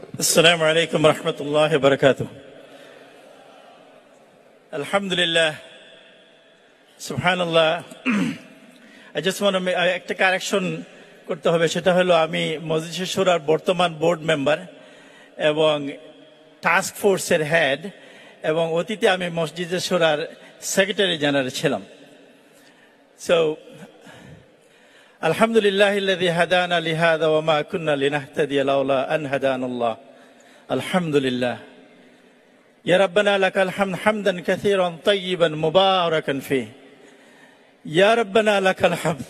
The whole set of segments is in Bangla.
Assalamu alaikum wa rahmatullahi wa barakatuh. Alhamdulillah. Subhanallah. I just want to make a correction করতে হবে, সেটা হলো আমি মজলিস শুরার বর্তমান বোর্ড মেম্বার এবং টাস্ক ফোর্সের হেড এবং অতীতে আমি মসজিদ শুরার সেক্রেটারি জেনারেল ছিলাম। So Alhamdulillah alladhi hadana li hadha wa ma kunna linahtadiya lawla an hadana Allah. Alhamdulillah. Ya Rabbana lakal hamd hamdan kathiran tayyiban mubarakan fih. Ya Rabbana lakal hamd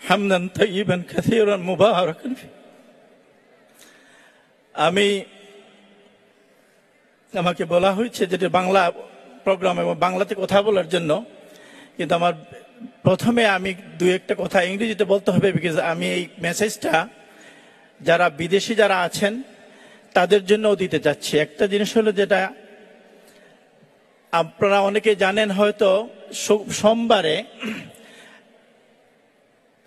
hamdan tayyiban kathiran mubarakan fih. আমাকে বলা হয়েছে যেটা বাংলা প্রোগ্রাম এবং বাংলাতে কথা বলার জন্য, কিন্তু আমার প্রথমে আমি দুই একটা কথা ইংরেজিতে বলতে হবে, বিকজ আমি এই মেসেজটা যারা বিদেশি যারা আছেন তাদের জন্যও দিতে চাচ্ছি। একটা জিনিস হলো যেটা আপনারা অনেকে জানেন হয়তো, সোমবারে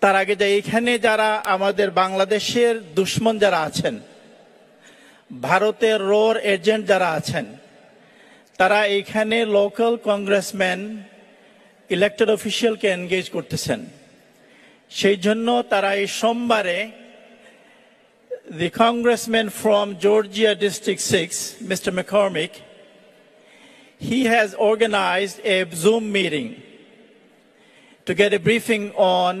তার আগে যে এইখানে যারা আমাদের বাংলাদেশের দুশ্মন যারা আছেন, ভারতের রোর এজেন্ট যারা আছেন, তারা এইখানে লোকাল কংগ্রেসম্যান ইলেক্টেড অফিসিয়ালকে এনগেজ করতেছেন। সেই জন্য তারা এই সোমবারে the congressman from Georgia District 6, Mr. McCormick, he has organized a Zoom meeting to get a briefing on,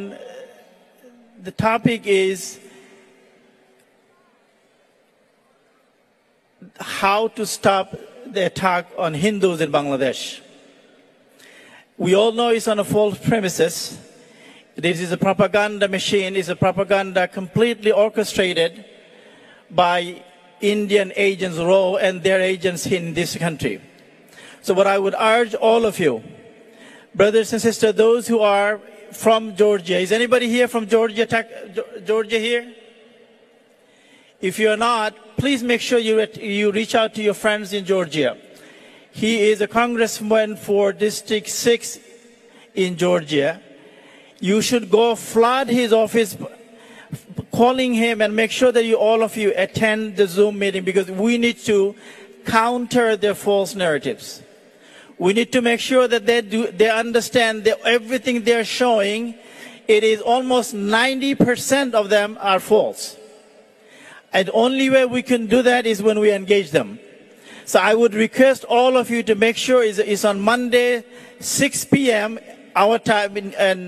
the topic is how to stop the attack on Hindus in Bangladesh. We all know it's on a false premises. This is a propaganda machine, it's a propaganda completely orchestrated by Indian agents, RAW, and their agents in this country. So what I would urge all of you, brothers and sisters, those who are from Georgia, is anybody here from Georgia, Georgia here? If you are not, please make sure you reach out to your friends in Georgia. He is a congressman for District 6 in Georgia. You should go flood his office, calling him, and make sure that all of you attend the Zoom meeting, because we need to counter their false narratives. We need to make sure that they understand that everything they're showing, it is almost 90% of them are false. And the only way we can do that is when we engage them. So I would request all of you to make sure it's on Monday, 6 p.m. our time, and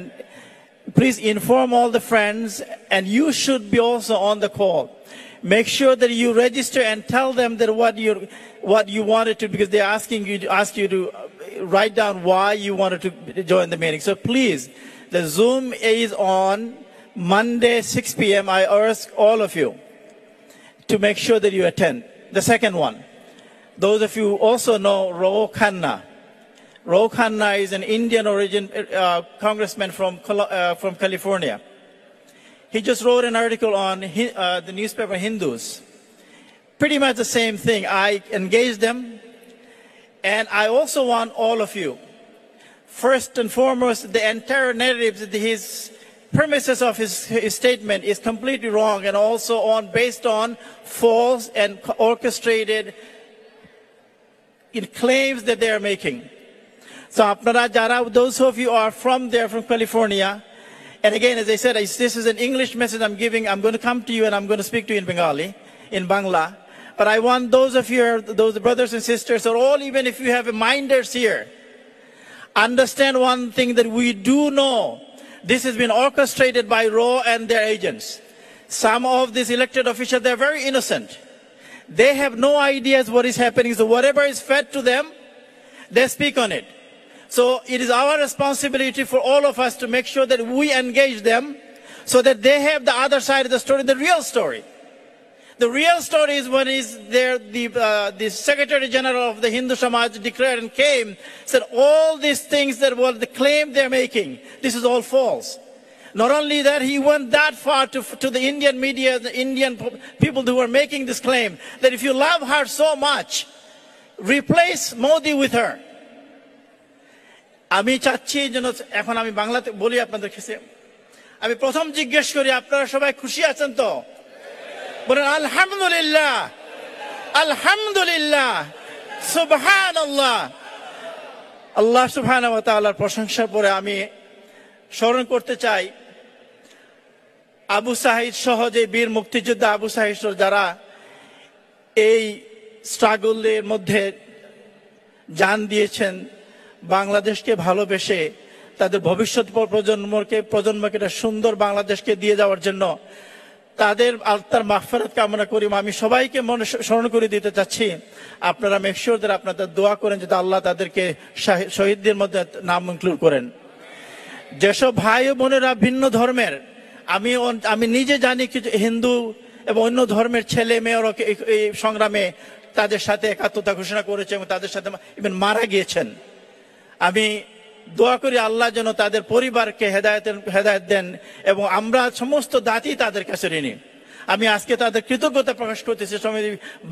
please inform all the friends, and you should be also on the call. Make sure that you register and tell them that what you wanted to, because they're ask you to write down why you wanted to join the meeting. So please, the Zoom is on Monday, 6 p.m. I ask all of you to make sure that you attend. The second one, those of you who also know Roh Khanna. Roh Khanna is an Indian origin congressman from California. He just wrote an article on the newspaper Hindus. Pretty much the same thing. I engaged them, and I also want all of you, first and foremost, the entire narrative, his premises of his statement is completely wrong, and also based on false and orchestrated claims that they are making. So those of you are from there, from California, and again, as I said, this is an English message I'm giving. I'm going to come to you and I'm going to speak to you in Bengali, in Bangla. But I want those of you, those brothers and sisters, or all, even if you have minders here, understand one thing, that we do know this has been orchestrated by RAW and their agents. Some of these elected officials, they're very innocent. They have no ideas what is happening. So whatever is fed to them, they speak on it. So it is our responsibility for all of us to make sure that we engage them, so that they have the other side of the story, the real story. The real story is when the Secretary General of the Hindu Samaj declared and came, said all these things that were the claim they're making, this is all false. Not only that, he went that far to the Indian media, the Indian people who were making this claim, that if you love her so much, replace Modi with her. আমি চাচ্ছি যেন এখন আমি বাংলাতে বলি আপনাদের কাছে। আমি প্রথম জিজ্ঞেস করি, আপনারা সবাই খুশি আছেন তো? বলেন আলহামদুলিল্লাহ, আলহামদুলিল্লাহ, সুবহানাল্লাহ। আল্লাহ সুবহানাহু ওয়া তাআলার প্রশংসার পরে আমি স্মরণ করতে চাই আবু সাঈদ সহ যে বীর মুক্তিযোদ্ধা আবু সাঈদ যারা এই স্ট্রাগলের মধ্যে জান দিয়েছেন, বাংলাদেশকে ভালোবেসে তাদের ভবিষ্যৎ প্রজন্মকে একটা সুন্দর বাংলাদেশকে দিয়ে যাওয়ার জন্য তাদের আত্মার মাগফিরাত কামনা করি। আমি সবাইকে মনে স্মরণ করে দিতে চাচ্ছি, আপনারা মেক শিওর দ্যাট আপনাদের দোয়া করেন যাতে আল্লাহ তাদেরকে শহীদদের মধ্যে নাম ইনক্লুড করেন। যেসব ভাই ও বোনেরা ভিন্ন ধর্মের, আমি নিজে জানি কিছু হিন্দু এবং অন্য ধর্মের ছেলে মেয়েরা এই সংগ্রামে তাদের সাথে একাত্মতা ঘোষণা করেছে এবং তাদের সাথে ইভেন মারা গিয়েছেন। আমি দোয়া করি আল্লাহ যেন তাদের পরিবারকে হেদায়েত দেন এবং আমরা সমস্ত দাঁতই তাদের কাছে ঋণী। আমি আজকে তাদের কৃতজ্ঞতা প্রকাশ করতেছি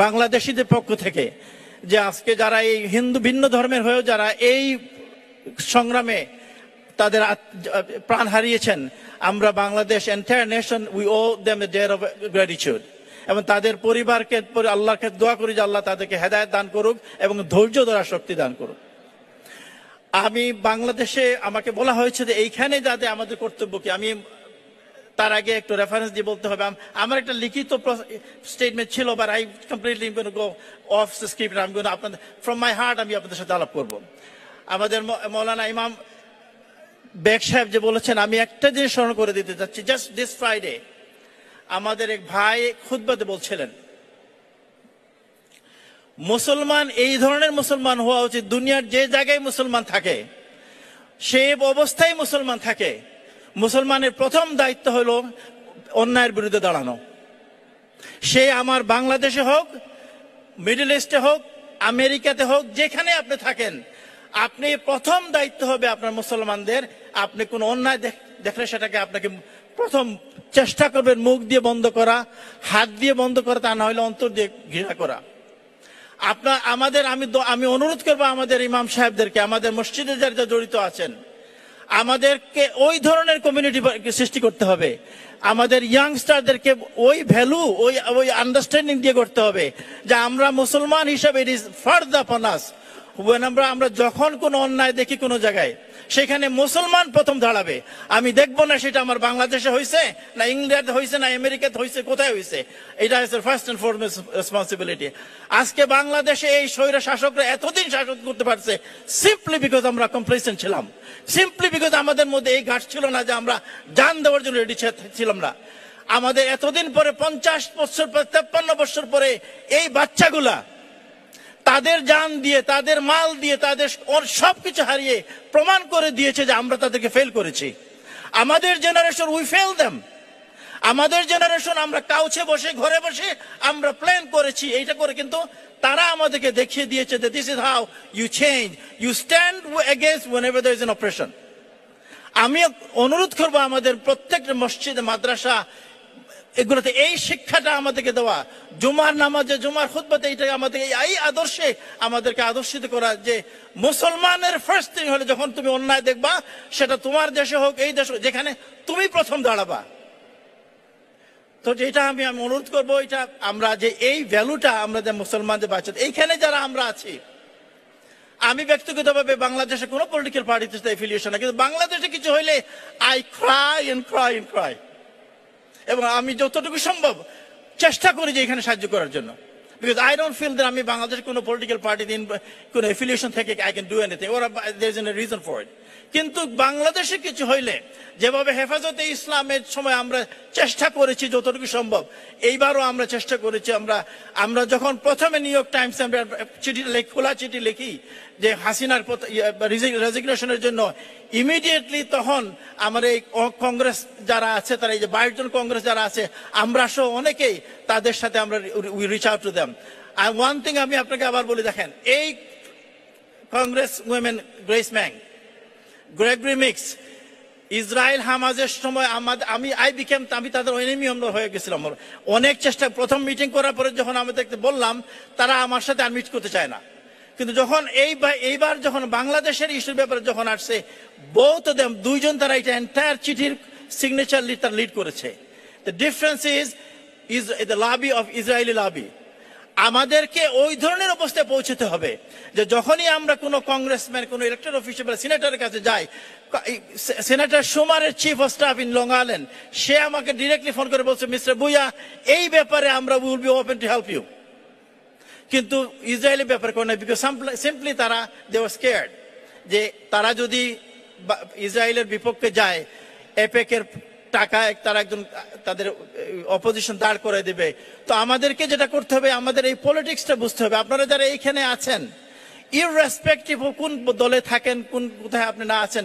বাংলাদেশিদের পক্ষ থেকে, যে আজকে যারা এই হিন্দু ভিন্ন ধর্মের হয়েও যারা এই সংগ্রামে তাদের প্রাণ হারিয়েছেন, আমরা Bangladesh entire nation we owe them a debt of gratitude. এবং তাদের পরিবারকে আল্লাহকে দোয়া করি যে আল্লাহ তাদেরকে হেদায়েত দান করুক এবং ধৈর্য ধরার শক্তি দান করুক। আমি বাংলাদেশে আমাকে বলা হয়েছে যে এইখানে যাতে আমাদের কর্তব্য কি, আমি তার আগে একটু রেফারেন্স দিয়ে বলতে হবে। আমার একটা লিখিত স্টেটমেন্ট ছিল, but I completely go of the script. আমি আপনাদের ফ্রম মাই হার্ট আমি আপনাদের সাথে আলাপ করব। আমাদের মৌলানা ইমাম বেগ সাহেব যে বলেছেন, আমি একটা জিনিস স্মরণ করে দিতে চাচ্ছি। জাস্ট দিস ফ্রাইডে আমাদের এক ভাই খুতবাতে বলছিলেন, মুসলমান এই ধরনের মুসলমান হওয়া উচিত, দুনিয়ার যে জায়গায় মুসলমান থাকে সেই অবস্থায় মুসলমান থাকে। মুসলমানের প্রথম দায়িত্ব হলো অন্যায়ের বিরুদ্ধে দাঁড়ানো। সে আমার বাংলাদেশে হোক, মিডল ইস্টে হোক, আমেরিকাতে হোক, যেখানে আপনি থাকেন, আপনি প্রথম দায়িত্ব হবে আপনার মুসলমানদের। আপনি কোন অন্যায় দেখলে সেটাকে আপনাকে প্রথম চেষ্টা করবেন মুখ দিয়ে বন্ধ করা, হাত দিয়ে বন্ধ করা, তা না হলে অন্তর দিয়ে ঘৃণা করা। আমি অনুরোধ করবো আমাদের ইমাম সাহেবদেরকে, আমাদের মসজিদে যারা জড়িত আছেন, আমাদেরকে ওই ধরনের কমিউনিটি সৃষ্টি করতে হবে। আমাদের ইয়াংস্টারদেরকে ওই ভ্যালু, ওই আন্ডারস্ট্যান্ডিং দিয়ে করতে হবে যে আমরা মুসলমান হিসাবে ইট ইজ ফার্দ আপন আস, আমরা যখন কোনো অন্যায় দেখি কোনো জায়গায়, সেখানে মুসলমান প্রথম দাঁড়াবে। আমি দেখবো না সেটা আমার বাংলাদেশে হয়েছে না ইংল্যান্ডে হয়েছে না আমেরিকাতে হয়েছে, কোথায় হয়েছে। এটা হচ্ছে ফার্স্ট এন্ড ফরমোস্ট রেসপন্সিবিলিটি। আজকে বাংলাদেশে এই স্বৈর শাসকরা এতদিন শাসন করতে পারছে সিম্পলি বিকজ আমরা কমপ্লেসেন্ট ছিলাম, সিম্পলি বিকজ আমাদের মধ্যে এই ঘাট ছিল না যে আমরা জান দেওয়ার জন্য রেডি ছিলাম না। আমাদের এতদিন পরে 50 বছর পর, 53 বছর পরে এই বাচ্চাগুলা তাদের জান দিয়ে, তাদের মাল দিয়ে, তাদের সবকিছু হারিয়ে প্রমাণ করে দিয়েছে যে আমরা তাদেরকে ফেল করেছি। আমাদের জেনারেশন উই ফেল দেম। আমাদের জেনারেশন আমরা কাউচে বসে, ঘরে বসে আমরা প্ল্যান করেছি এইটা করে, কিন্তু তারা আমাদেরকে দেখিয়ে দিয়েছে যে this is how you change, you stand against whenever there is an oppression। আমি অনুরোধ করবো আমাদের প্রত্যেকটা মসজিদ, মাদ্রাসা, এগুলোতে এই শিক্ষাটা আমাদেরকে দেওয়া, জুমার নামাজে, জুমার খুতবাতে এইটা আমাদের এই আদর্শে আমাদেরকে আদর্শিত করা যে মুসলমানের ফার্স্ট থিং হলে যখন তুমি অন্যায় দেখবা, সেটা তোমার দেশে হোক, এই দেশে, যেখানে তুমি প্রথম দাঁড়াবা। তো যেটা আমি অনুরোধ করবো, এটা আমরা যে এই ভ্যালুটা আমাদের মুসলমানদের বাচ্চা, এইখানে যারা আমরা আছি, আমি ব্যক্তিগতভাবে বাংলাদেশে কোনো পলিটিক্যাল পার্টির সাথে এফিলিয়েশন না, কিন্তু বাংলাদেশে কিছু হইলে I cry and cry and cry, এবং আমি যতটুকু সম্ভব চেষ্টা করি যে এখানে সাহায্য করার জন্য। Because I don't feel that আমি বাংলাদেশের কোনো পলিটিক্যাল পার্টি কোনো এফিলিয়েশন থেকে I can do anything, or there is a reason for it. কিন্তু বাংলাদেশে কিছু হইলে যেভাবে হেফাজতে ইসলামের সময় আমরা চেষ্টা করেছি যতটুকু সম্ভব, এইবারও আমরা চেষ্টা করেছি। আমরা যখন প্রথমে নিউ ইয়র্ক টাইমস আমরা খোলা চিঠি লিখি যে হাসিনার রেজিগনেশনের জন্য, ইমিডিয়েটলি তখন আমার এই কংগ্রেস যারা আছে, তারা এই যে 22 জন কংগ্রেস যারা আছে, আমরা সহ অনেকেই তাদের সাথে আমরা we reach out to them. আর ওয়ান থিং আমি আপনাকে আবার বলি, দেখেন এই congresswoman Grace Meng, Gregory Meeks, Israel হামাজের সময় আমি তাদের এনিমি হয়ে গেছিলাম। অনেক চেষ্টা, প্রথম মিটিং করার পরে যখন আমাদেরকে বললাম, তারা আমার সাথে আর মিট করতে চায় না। কিন্তু যখন এইবার যখন বাংলাদেশের ইস্যুর ব্যাপারে যখন আসছে, বোথ অফ দেম, দুইজন তারা এটা এন্টায়ার চিঠির সিগনেচার তারা লিড করেছে। The difference is the lobby of Israeli lobby. আমাদেরকে ওই ধরনের অবস্থায় পৌঁছতে হবে যে যখনই আমরা কোনো কংগ্রেসম্যান, কোনো ইলেক্টেড অফিসার বা সিনেটরের কাছে যাই, সেনেটর সুমারের chief of staff in Long Island, সে আমাকে ডিরেক্টলি ফোন করে বলছে, মিস্টার ভুইয়া, এই ব্যাপারে আমরা will be open to help you. কিন্তু ইসরায়েলি ব্যাপারে কোনো নাই, বিকজ সিম্পলি তারা দে ওয়ার স্কেয়ার্ড যে তারা যদি ইসরায়েলের বিপক্ষে যায়, এপেকের টাকায় তারা একজন তাদের অপোজিশন দাঁড় করে দেবে। তো আমাদেরকে যেটা করতে হবে, আমাদের এই পলিটিক্সটা বুঝতে হবে। আপনারা যারা এইখানে আছেন, ইররেসপেক্টিভ অফ কোন দলে থাকেন, কোথায় আপনি না আছেন,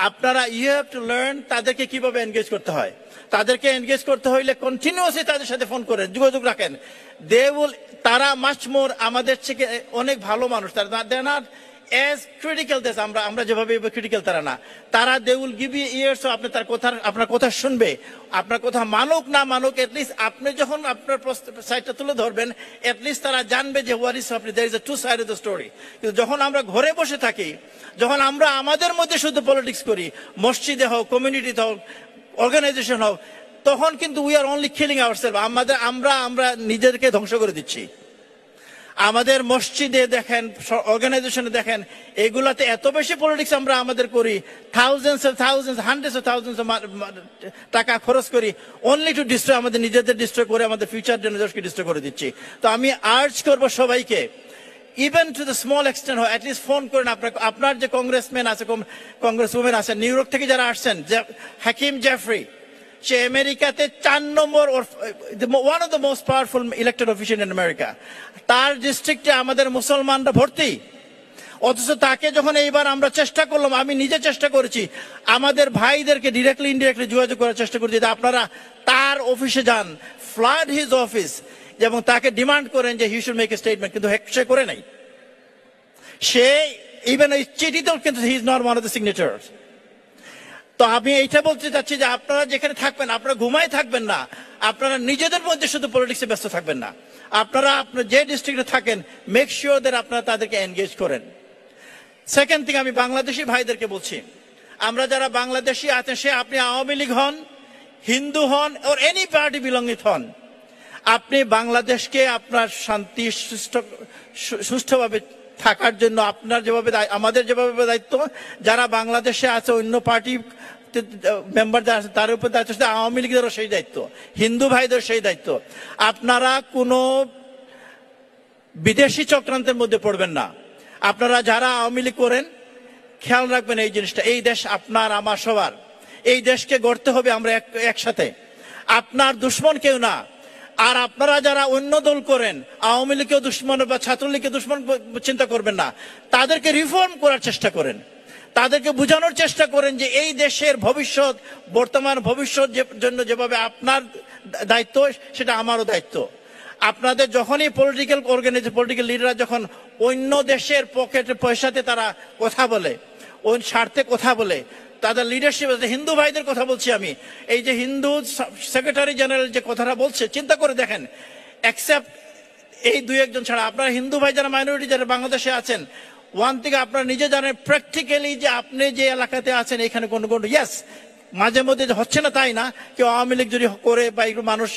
আপনারা ইউ হ্যাভ টু লার্ন তাদেরকে কিভাবে এনগেজ করতে হয়। তাদেরকে এনগেজ করতে হইলে কন্টিনিউয়াসলি তাদের সাথে ফোন করেন, যোগাযোগ রাখেন। তারা মাচ মোর আমাদের থেকে অনেক ভালো মানুষ। তারা নট as critical as আমরা যেভাবে ক্রিটিক্যাল তারা না। তারা they will give you ears, আপনি আপনার কথা শুনবে, আপনার কথা মানুক না মানুক, এটলিস্ট আপনি যখন আপনার সাইডটা তুলে ধরবেন, এটলিস্ট তারা জানবে যে হোয়াট ইজ আপনি, there is a two side of the story. কিন্তু যখন আমরা ঘরে বসে থাকি, যখন আমরা আমাদের মধ্যে শুধু পলিটিক্স করি, মসজিদে হোক, কমিউনিটিতে হোক, অর্গানাইজেশন হোক, তখন কিন্তু we are only killing ourself. আমরা নিজেদেরকে ধ্বংস করে দিচ্ছি। আমাদের মসজিদে দেখেন, অর্গানাইজেশনে দেখেন, এগুলাতে এত বেশি পলিটিক্স আমরা আমাদের করি, থাউজেন্ডস হান্ড্রেডস অফ থাউজেন্ডস টাকা খরচ করি অনলি টু ডিস্ট্রয়, আমাদের নিজেদের ডিস্ট্রয় করে আমাদের ফিউচার জেনারেশনকে ডিস্ট্রয় করে দিচ্ছি। তো আমি আর্জ করব সবাইকে, even to the small extent হয়, অ্যাটলিস্ট ফোন করেন। আপনার যে কংগ্রেসম্যান আছে, কংগ্রেস উমেন আছে, নিউ ইয়র্ক থেকে যারা আসছেন, হাকিম জেফরি, সে আমেরিকাতে 4 number one of the most powerful elected official in America. তার ডিস্ট্রিক্টে আমাদের মুসলমানরা ভর্তি, অথচ তাকে যখন এইবার আমরা চেষ্টা করলাম, আমি নিজে চেষ্টা করেছি, আমাদের ভাইদেরকে ডিরেক্টলি ইনডিরেক্টলি যোগাযোগ করার চেষ্টা করেছি যে আপনারা তার অফিসে যান, ফ্লাড হিজ অফিস, এবং তাকে ডিমান্ড করেন যে he should make a statement. কিন্তু সে করে নাই। সে ইভেন ওই চিঠিতেও কিন্তু he is not one of the signatures. তো আমি এইটা বলতে চাচ্ছি যে আপনারা যেখানে থাকবেন, আপনারা ঘুমায় থাকবেন না, আপনারা নিজেদের মধ্যে শুধু পলিটিক্সে ব্যস্ত থাকবেন না। আপনারা আপনার যে ডিস্ট্রিক্টে থাকেন, মেক শিওর দ্যাট আপনারা তাদেরকে এনগেজ করেন। সেকেন্ড থিং, আমি বাংলাদেশি ভাইদেরকে বলছি, আমরা যারা বাংলাদেশি আছেন, সে আপনি আওয়ামী লীগ হন, হিন্দু হন, ওর এনি পার্টি বিলঙ্গিত হন, আপনি বাংলাদেশকে আপনার শান্তি সুষ্ঠুভাবে থাকার জন্য আপনার যেভাবে, আমাদের যেভাবে দায়িত্ব, যারা বাংলাদেশে আছে অন্য পার্টি মেম্বার যারা আছে তার উপর দায়িত্ব, আওয়ামী লীগেরও সেই দায়িত্ব, হিন্দু ভাইদের সেই দায়িত্ব। আপনারা কোনো বিদেশি চক্রান্তের মধ্যে পড়বেন না। আপনারা যারা আওয়ামী লীগ করেন, খেয়াল রাখবেন এই জিনিসটা, এই দেশ আপনার আমার সবার, এই দেশকে গড়তে হবে আমরা একসাথে। আপনার দুশ্মন কেউ না। আর আপনারা যারা অন্য দল করেন, আওয়ামী লীগকে দুশ্মন বা ছাত্রলীগকে দুশ্মন চিন্তা করবেন না, তাদেরকে রিফর্ম করার চেষ্টা করেন, তাদেরকে বোঝানোর চেষ্টা করেন যে এই দেশের ভবিষ্যৎ, বর্তমান ভবিষ্যৎ জন্য যেভাবে আপনার দায়িত্ব, সেটা আমারও দায়িত্ব। আপনাদের যখনই পলিটিক্যাল লিডাররা যখন অন্য দেশের পকেটে পয়সাতে তারা কথা বলে, ওই স্বার্থে কথা বলে, তাদের লিডারশিপ, হিন্দু ভাইদের কথা বলছি আমি, এই যে হিন্দু সেক্রেটারি জেনারেল যে কথাটা বলছে, চিন্তা করে দেখেন, এক্সেপ্ট এই 2-1 জন ছাড়া, আপনারা হিন্দু ভাই যারা মাইনরিটি যারা বাংলাদেশে আছেন, ওয়ান থেকে আপনারা নিজে জানেন প্র্যাকটিক্যালি যে আপনি যে এলাকাতে আছেন, এখানে কোনো ইয়েস মাঝে মধ্যে হচ্ছে না তাই না, কেউ আওয়ামী লীগ যদি করে বা একটু মানুষ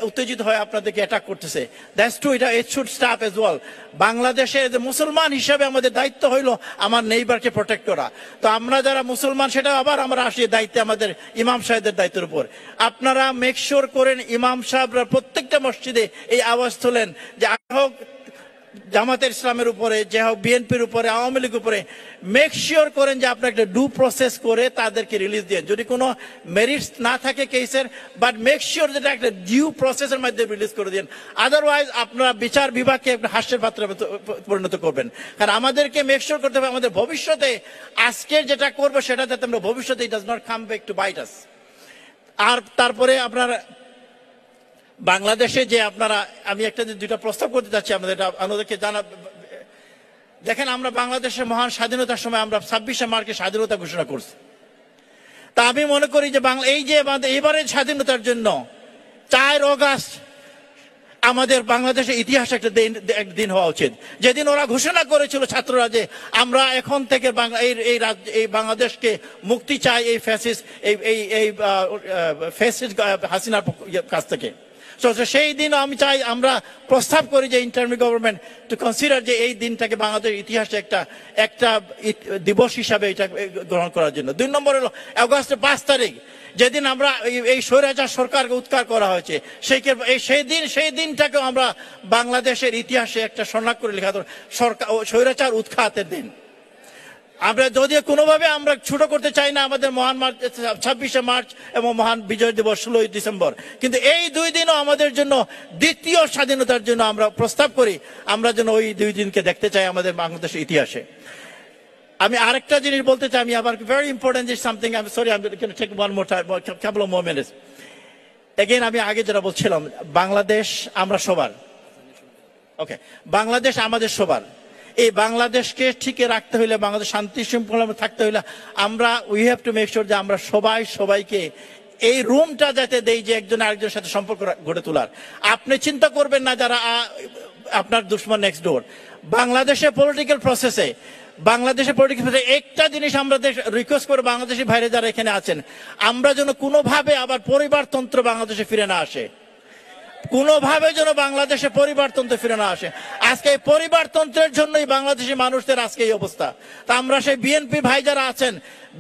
উত্তেজিত হয় আপনাদেরকে অ্যাটাক করতেছে, that's true, it should stop as well. বাংলাদেশে মুসলমান হিসাবে আমাদের দায়িত্ব হইল আমার নেইবারকে প্রোটেক্ট করা। তো আমরা যারা মুসলমান, সেটা আবার আমরা আসি দায়িত্বে আমাদের ইমাম সাহেবদের দায়িত্বের উপর। আপনারা মেক শিওর করেন ইমাম সাহেবরা প্রত্যেকটা মসজিদে এই আওয়াজ তোলেন যে হোক জামাতের ইসলামের উপরে, যে হোক বিএনপির উপরে, আওয়ামী লীগের উপরে, মেক শিওর করেন যে আপনার একটা ডু প্রসেস করে তাদেরকে রিলিজ দেন। যদি কোনো মেরিটস না থাকে কেসের, বাট মেক শিওর যেটা একটা ডিউ প্রসেসের মাধ্যমে রিলিজ করে দেন। আদারওয়াইজ আপনারা বিচার বিভাগকে একটা হাস্যের পাত্রে পরিণত করবেন। কারণ আমাদেরকে মেক শিওর করতে হবে আমাদের ভবিষ্যতে আজকের যেটা করবো সেটা যাতে আমরা ভবিষ্যতে it does not come back to bite us. আর তারপরে আপনার বাংলাদেশে যে আপনারা, আমি একটা যে 2টা প্রস্তাব করতে চাচ্ছি আমাদেরকে জানা। দেখেন, আমরা বাংলাদেশের মহান স্বাধীনতার সময় আমরা 26শে মার্চে স্বাধীনতা ঘোষণা করছি। তা আমি মনে করি যে এই যে এবারের স্বাধীনতার জন্য 4 অগাস্ট আমাদের বাংলাদেশের ইতিহাসে একটা দিন হওয়া উচিত, যেদিন ওরা ঘোষণা করেছিল ছাত্ররা যে আমরা এখন থেকে এই বাংলাদেশকে মুক্তি চাই এই ফ্যাসিস্ট হাসিনার কাছ থেকে। সেই দিন আমি চাই, আমরা প্রস্তাব করি যে ইন্টারিম গভর্নমেন্ট টু কনসিডার যে এই দিনটাকে বাংলাদেশের ইতিহাসে একটা দিবস হিসাবে এটা গ্রহণ করার জন্য। 2 নম্বর হলো আগস্টের 5 তারিখ, যেদিন আমরা এই স্বৈরাচার সরকারকে উৎখাত করা হয়েছে, সেই দিনটাকেও আমরা বাংলাদেশের ইতিহাসে একটা স্বর্ণাক্ষরে করে লেখা সরকার স্বৈরাচার উৎখাতের দিন। আমরা যদিও কোনোভাবে আমরা ছোট করতে চাই না আমাদের মহান 26শে মার্চ এবং মহান বিজয় দিবস 16ই ডিসেম্বর, কিন্তু এই 2 দিনও আমাদের জন্য দ্বিতীয় স্বাধীনতার জন্য আমরা প্রস্তাব করি, আমরা যেন ওই 2 দিনকে দেখতে চাই আমাদের বাংলাদেশের ইতিহাসে। আমি আরেকটা জিনিস বলতে চাই, আমি আবার very important is something, I am sorry, I am take one more time, couple of more minutes. Again আমি আগে যেটা বলছিলাম, বাংলাদেশ আমরা সবার, ওকে, বাংলাদেশ আমাদের সবার। এই বাংলাদেশকে ঠিকই রাখতে হইলে, বাংলাদেশ শান্তি শৃঙ্খলা থাকতে হইলে আমরা we have to make sure যে আমরা সবাইকে এই রুমটা যাতে দেই যে একজন আরেকজনের সাথে সম্পর্ক গড়ে তোলার। আপনি চিন্তা করবেন না যারা আপনার দুশ্মন নেক্সট ডোর। বাংলাদেশের পলিটিক্যাল প্রসেসে একটা জিনিস আমরা রিকোয়েস্ট করে বাংলাদেশি ভাইরে যারা এখানে আছেন, আমরা যেন কোনোভাবে আবার পরিবারতন্ত্র বাংলাদেশে ফিরে না আসে, কোনোভাবে যেন বাংলাদেশে পরিবারতন্ত্র ফিরে না আসে। আজকে এই পরিবারতন্ত্রের জন্যই বাংলাদেশি মানুষদের আজকে এই অবস্থা। তা আমরা সেই বিএনপি ভাই যারা আছেন,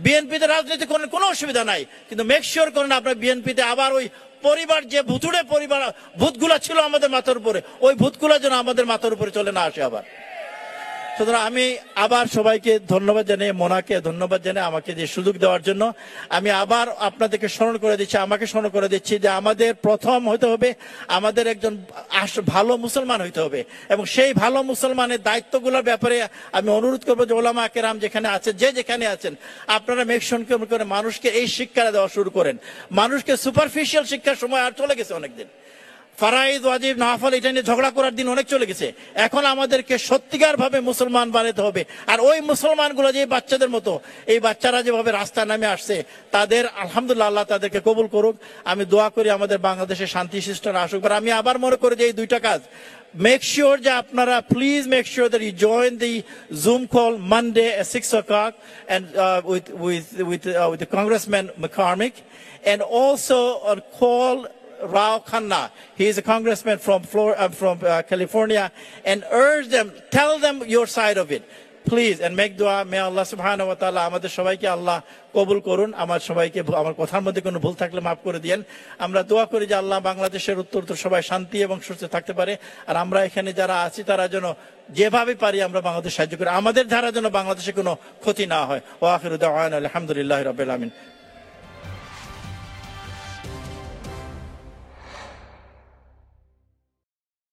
বিএনপিতে রাজনীতি করেন, কোনো অসুবিধা নাই, কিন্তু মেক শিওর করেন আপনার বিএনপিতে আবার ওই পরিবার, যে ভুতুড়ে পরিবার ভূতগুলা ছিল আমাদের মাথার উপরে, ওই ভূতগুলা যেন আমাদের মাথার উপরে চলে না আসে আবার। সুতরাং আমি আবার সবাইকে ধন্যবাদ জানিয়ে, মোনাকে ধন্যবাদ জানিয়ে আমাকে যে সুযোগ দেওয়ার জন্য, আমি আবার আপনাদেরকে স্মরণ করে দিচ্ছি, আমাকে স্মরণ করে দিচ্ছি যে আমাদের প্রথম হতে হবে, আমাদের একজন ভালো মুসলমান হইতে হবে, এবং সেই ভালো মুসলমানের দায়িত্বগুলোর ব্যাপারে আমি অনুরোধ করবো যে ওলামা কেরাম যেখানে আছেন, যেখানে আছেন, আপনারা মেক শিওর করে মানুষকে এই শিক্ষাটা দেওয়া শুরু করেন। মানুষকে সুপারফিশিয়াল শিক্ষার সময় আর চলে গেছে অনেকদিন, ফারাইজ ওয়াজিব নাফল এটা নিয়ে ঝগড়া করার দিন অনেক চলে গেছে। এখন আমাদেরকে সত্যিকার ভাবে মুসলমান বানাতে হবে। আর ওই মুসলমানগুলো যে বাচ্চাদের মতো, এই বাচ্চারা যেভাবে রাস্তায় নামে আসছে, তাদের আলহামদুলিল্লাহ আল্লাহ তাদেরকে কবুল করুক। আমি দোয়া করি আমাদের বাংলাদেশে শান্তি শিষ্টারা আসুক। আর আমি আবার মনে করি যে এই 2টা কাজ মেক শিওর যে আপনারা please make sure that you join the Zoom call Monday at 6 o'clock and with the Congressman McCormick, and also on call Rao Khanna. He is a congressman from California, and urge them, tell them your side of it, please, and make dua. May Allah subhanahu wa ta'ala আমাদের সবাইকে আল্লাহ কবুল করুন। আমার সবাইকে আমার কথার মধ্যে কোনো ভুল থাকলে মাফ করে দিয়েন। আমরা দোয়া করি যে আল্লাহ বাংলাদেশের উত্তর সবাই শান্তি এবং সুস্থ থাকতে পারে, আর আমরা এখানে যারা আছি তারা যেন যেভাবে পারি আমরা বাংলাদেশ সাহায্য করি, আমাদের দ্বারা যেন বাংলাদেশে কোনো ক্ষতি না হয়। ওয়া আখিরু দাওয়ানা আলহামদুলিল্লাহি রাব্বিল আলামিন।